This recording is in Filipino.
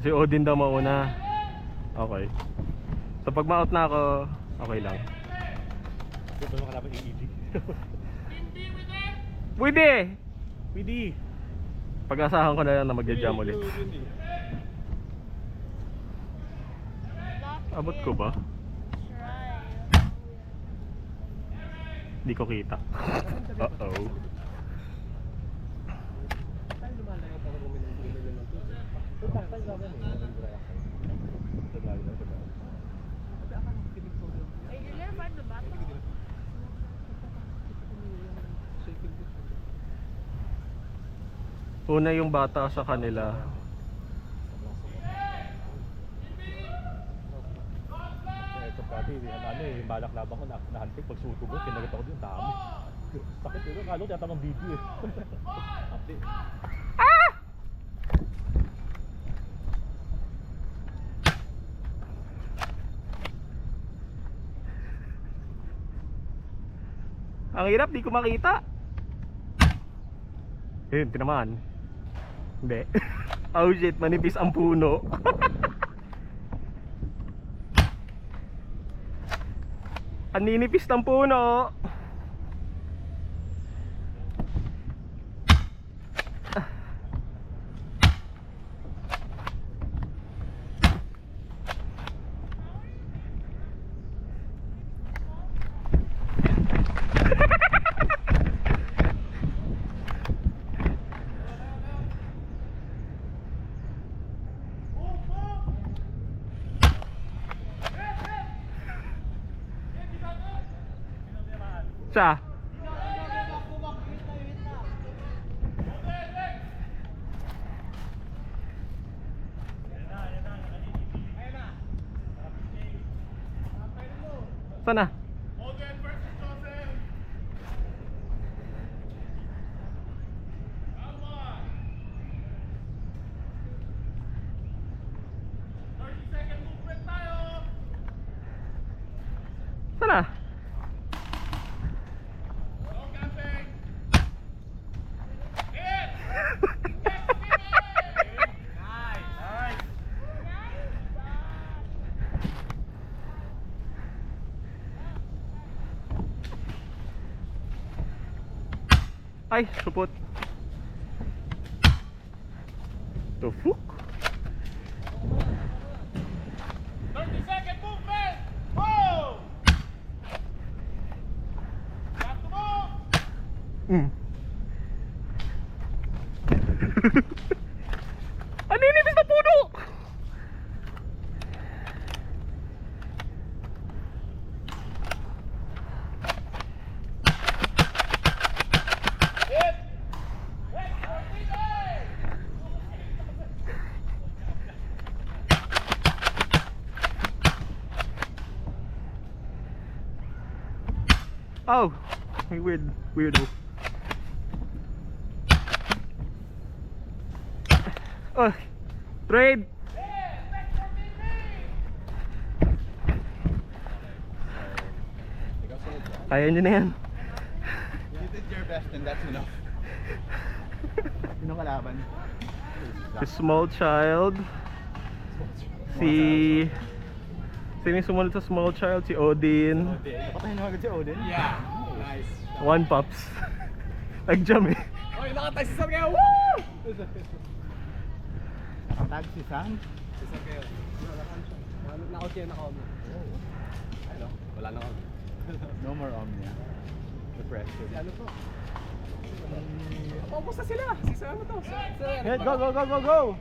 Si Odin daw mauna. Okay. So pag ma-out na ako, okay lang. Ito naman kalaban yung ED. Pwede! PD! Pag-asahan ko na lang na magja-jam ulit. Abot ko ba? Hindi ko kita. Uh-oh. Una yung bata sa kanila. Ito pati, ano eh, balak laban ko nahantik pag suto ko, kinagat ako din, dami. Sakit yun, kalo tiyata ng video eh. Update. Ang hirap, di ko makita. Yun, tinamaan. Hindi. Oh shit, manipis ang puno. Ang ninipis ng puno. Siya. Sana. Sana. Ay, supot. Tufuk. 30-second movement! Move! Got to move! Ano yung nipis na puno? Hit! Hit! Complete! Oh, weirdo. Oh, trade. Kaya nyo na yan. You did your best and that's enough. Yun ang kalaban. Si small child. Sino yung sumunod sa small child? Si Odin. Napatayin na agad si Odin? Yeah. Nice. One Pops. Nag-jam eh. Oy, nakatag si Sam kayo! Woo! Nakatag si Sam? Si Sam kayo. Naka-out siya, naka-omni. Ano? Wala na kami. No more omnia. Depression. Si ano to? Focus na sila! Si Sam to! Go, go, go, go, go!